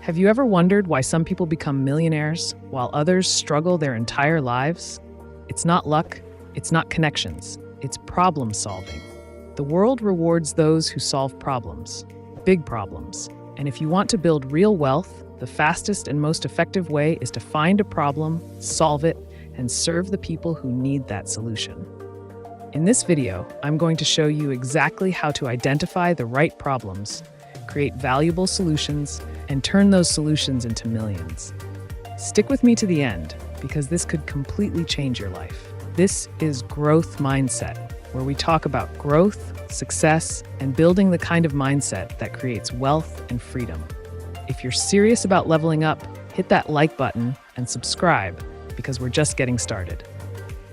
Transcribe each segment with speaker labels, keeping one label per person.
Speaker 1: Have you ever wondered why some people become millionaires while others struggle their entire lives? It's not luck, it's not connections, it's problem solving. The world rewards those who solve problems, big problems. And if you want to build real wealth, the fastest and most effective way is to find a problem, solve it, and serve the people who need that solution. In this video, I'm going to show you exactly how to identify the right problems, create valuable solutions, and turn those solutions into millions. Stick with me to the end, because this could completely change your life. This is Growth Mindset, where we talk about growth, success, and building the kind of mindset that creates wealth and freedom. If you're serious about leveling up, hit that like button and subscribe, because we're just getting started.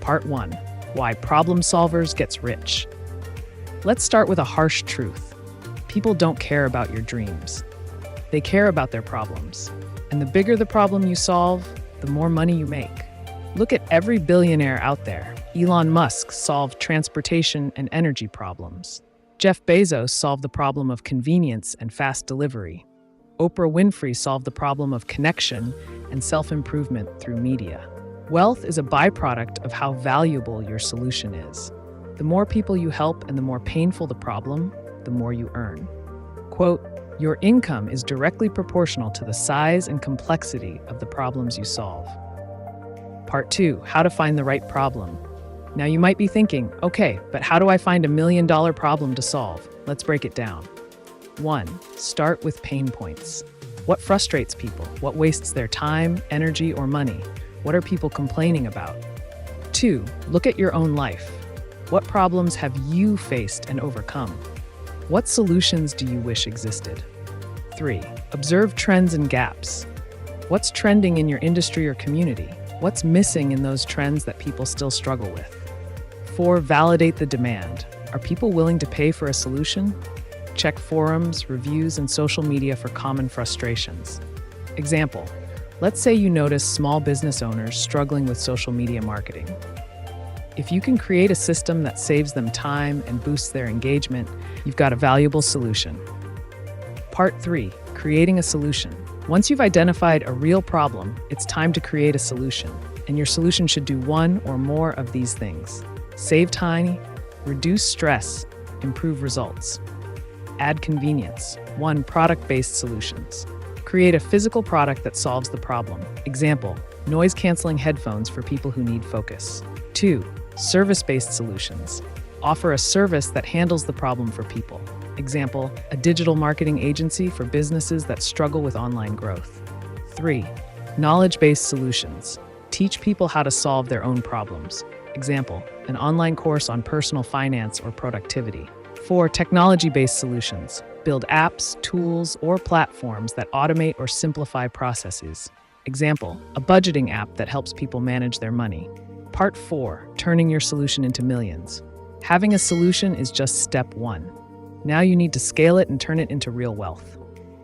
Speaker 1: Part 1. Why problem solvers gets rich. Let's start with a harsh truth. People don't care about your dreams. They care about their problems. And the bigger the problem you solve, the more money you make. Look at every billionaire out there. Elon Musk solved transportation and energy problems. Jeff Bezos solved the problem of convenience and fast delivery. Oprah Winfrey solved the problem of connection and self-improvement through media. Wealth is a byproduct of how valuable your solution is. The more people you help and the more painful the problem, the more you earn. Quote, "Your income is directly proportional to the size and complexity of the problems you solve." Part 2, how to find the right problem. Now you might be thinking, okay, but how do I find $1 million problem to solve? Let's break it down. 1. Start with pain points. What frustrates people? What wastes their time, energy, or money? What are people complaining about? 2. Look at your own life. What problems have you faced and overcome? What solutions do you wish existed? 3. Observe trends and gaps. What's trending in your industry or community? What's missing in those trends that people still struggle with? 4. Validate the demand. Are people willing to pay for a solution? Check forums, reviews, and social media for common frustrations. Example, let's say you notice small business owners struggling with social media marketing. If you can create a system that saves them time and boosts their engagement, you've got a valuable solution. Part 3, creating a solution. Once you've identified a real problem, it's time to create a solution. And your solution should do one or more of these things. Save time, reduce stress, improve results. Add convenience. 1. Product-based solutions. Create a physical product that solves the problem. Example, noise-canceling headphones for people who need focus. 2. Service-based solutions. Offer a service that handles the problem for people. Example, a digital marketing agency for businesses that struggle with online growth. 3. Knowledge-based solutions. Teach people how to solve their own problems. Example, an online course on personal finance or productivity. 4. Technology-based solutions. Build apps, tools, or platforms that automate or simplify processes. Example, a budgeting app that helps people manage their money. Part 4, turning your solution into millions. Having a solution is just step 1. Now you need to scale it and turn it into real wealth.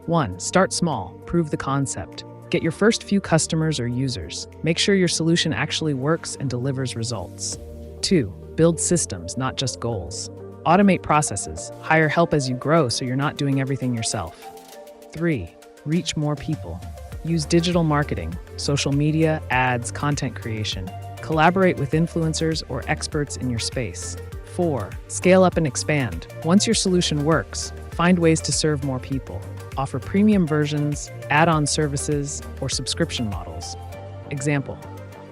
Speaker 1: 1. Start small, prove the concept. Get your first few customers or users. Make sure your solution actually works and delivers results. 2. Build systems, not just goals. Automate processes. Hire help as you grow so you're not doing everything yourself. 3. Reach more people. Use digital marketing, social media, ads, content creation. Collaborate with influencers or experts in your space. 4. Scale up and expand. Once your solution works, find ways to serve more people. Offer premium versions, add-on services, or subscription models. Example,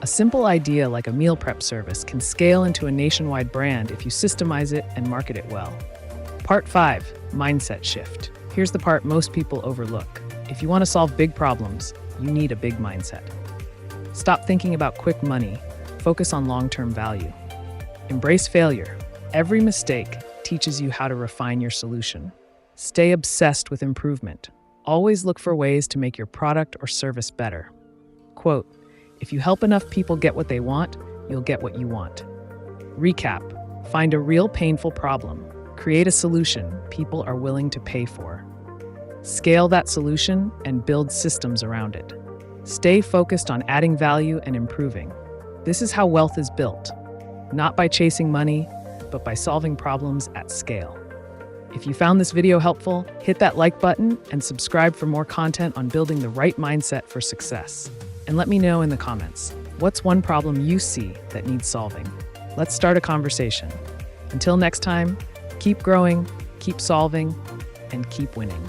Speaker 1: a simple idea like a meal prep service can scale into a nationwide brand if you systemize it and market it well. Part 5, mindset shift. Here's the part most people overlook. If you want to solve big problems, you need a big mindset. Stop thinking about quick money. Focus on long-term value. Embrace failure. Every mistake teaches you how to refine your solution. Stay obsessed with improvement. Always look for ways to make your product or service better. Quote, "If you help enough people get what they want, you'll get what you want." Recap, find a real painful problem. Create a solution people are willing to pay for. Scale that solution and build systems around it. Stay focused on adding value and improving. This is how wealth is built, not by chasing money, but by solving problems at scale. If you found this video helpful, hit that like button and subscribe for more content on building the right mindset for success. And let me know in the comments, what's one problem you see that needs solving? Let's start a conversation. Until next time, keep growing, keep solving, and keep winning.